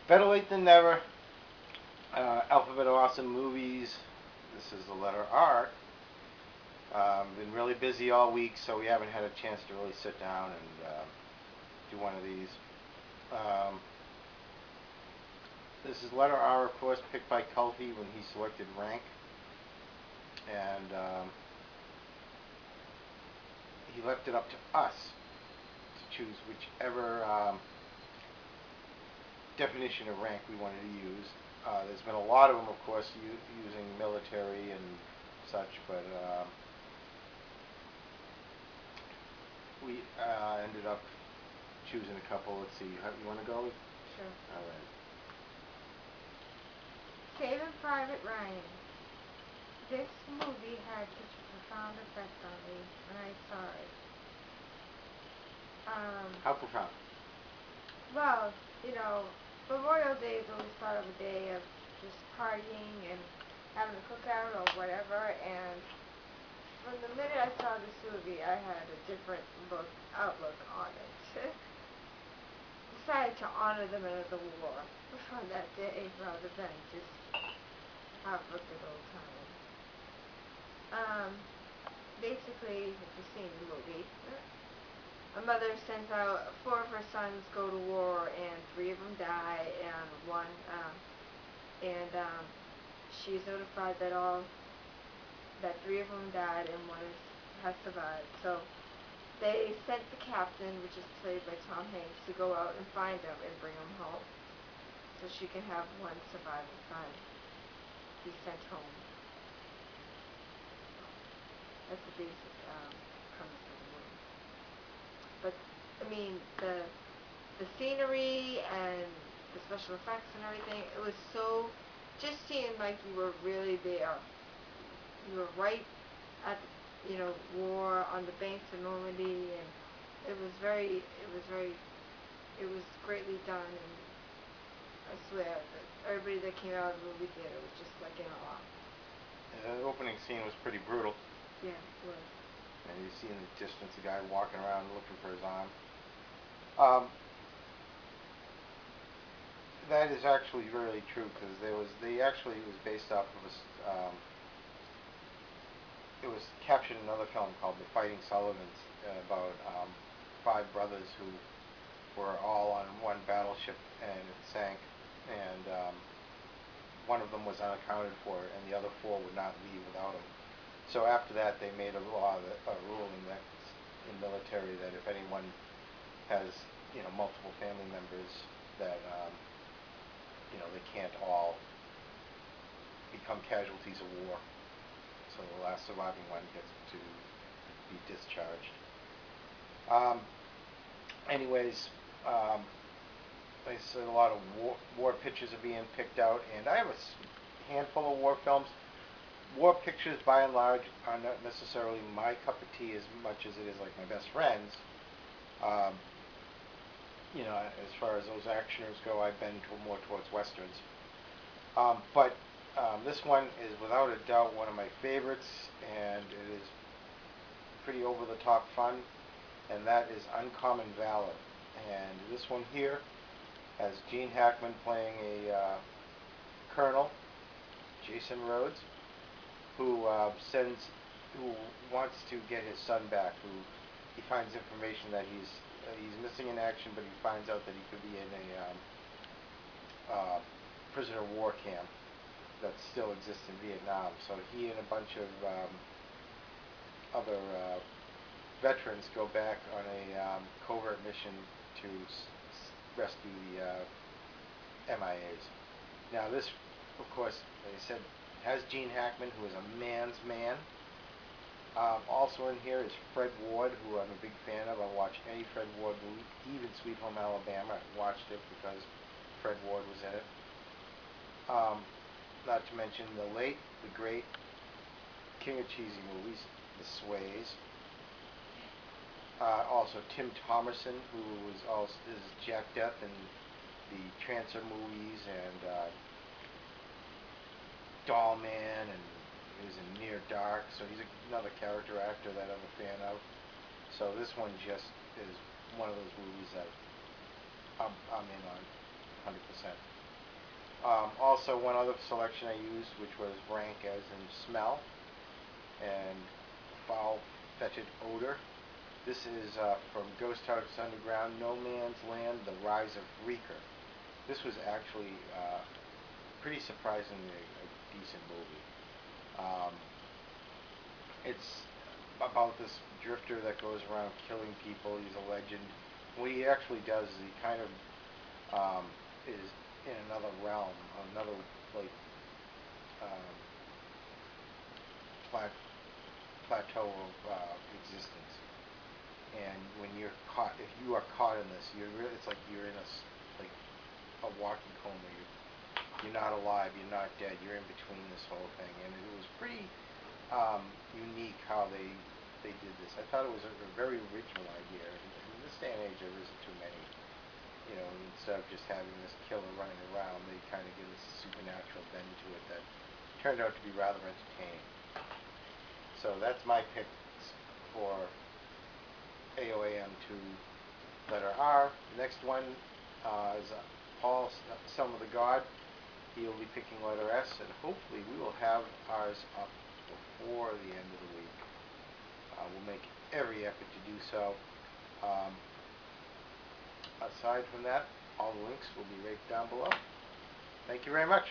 Better late than never. Alphabet Awesome Movies. This is the letter R. Been really busy all week, so we haven't had a chance to really sit down and do one of these. This is letter R, of course, picked by Culpy when he selected rank. And he left it up to us to choose whichever definition of rank we wanted to use. There's been a lot of them, of course, using military and such, but we ended up choosing a couple. Let's see, you want to go? Sure. All right. Saving Private Ryan. This movie had such a profound effect on me when I saw it. How profound? Well, Memorial Day is always thought of a day of just partying and having a cookout or whatever, and from the minute I saw this movie, I had a different outlook on it. Decided to honor the men of the war on that day rather than just have a good old time. Basically, if you've seen the movie, a mother sends out 4 of her sons go to war, and 3 of them die, and she's notified that 3 of them died and 1 has survived. So they sent the captain, which is played by Tom Hanks, to go out and find them and bring them home, so she can have 1 surviving son be sent home. That's the basic premise of the movie. But I mean, the scenery and the special effects and everything, it was so, just seeing like you were really there. You were right at the war on the banks of Normandy, and it was greatly done, and I swear that everybody that came out of the movie theater was just like in awe. The opening scene was pretty brutal. Yeah, it was. And you see in the distance a guy walking around looking for his arm. That is actually really true, because it was based off of it was captured in another film called The Fighting Sullivans, about 5 brothers who were all on one battleship and it sank, and one of them was unaccounted for, and the other 4 would not leave without him. So after that, they made a ruling that in military that if anyone has multiple family members, that they can't all become casualties of war. So the last surviving one gets to be discharged. Anyways, like I said, a lot of war pictures are being picked out, and I have a handful of war films. War pictures, by and large, are not necessarily my cup of tea as much as it is like my best friend's. As far as those actioners go, I've been more towards westerns. But this one is without a doubt one of my favorites, and it is pretty over-the-top fun, and that is Uncommon Valor. And this one here has Gene Hackman playing a colonel, Jason Rhodes, who wants to get his son back. Who he finds information that he's missing in action, but he finds out that he could be in a prisoner of war camp that still exists in Vietnam. So he and a bunch of other veterans go back on a covert mission to rescue the MIAs. Now this, of course, like I said, has Gene Hackman, who is a man's man. Also in here is Fred Ward, who I'm a big fan of. I watch any Fred Ward movie, even Sweet Home Alabama. I watched it because Fred Ward was in it. Not to mention the late, the great king of cheesy movies, The Sways. Also Tim Thomerson, who is Jack Death in the Trancer movies, and Doll Man, and he was in Near Dark, so he's another character actor that I'm a fan of. So this one just is one of those movies that I'm in on. 100%. Also, one other selection I used, which was rank as in smell and foul, fetid odor. This is from Ghost House Underground, No Man's Land, The Rise of Reeker. This was actually pretty surprisingly a decent movie. Um, it's about this drifter that goes around killing people. He's a legend. What he actually does is he kind of is in another realm, another like um, plateau of existence. And when you're caught, if you are caught in this, you're really, it's like you're in like a walking coma. You're not alive. You're not dead. You're in between this whole thing, and it was pretty unique how they did this. I thought it was a very original idea. In this day and age, there isn't too many. You know, instead of just having this killer running around, they kind of give this supernatural bend to it that turned out to be rather entertaining. So that's my pick for A.O.A.M.2 letter R. The next one is Paul, Son of the God. He'll be picking letter S, and hopefully we will have ours up before the end of the week. We'll make every effort to do so. Aside from that, all the links will be right down below. Thank you very much.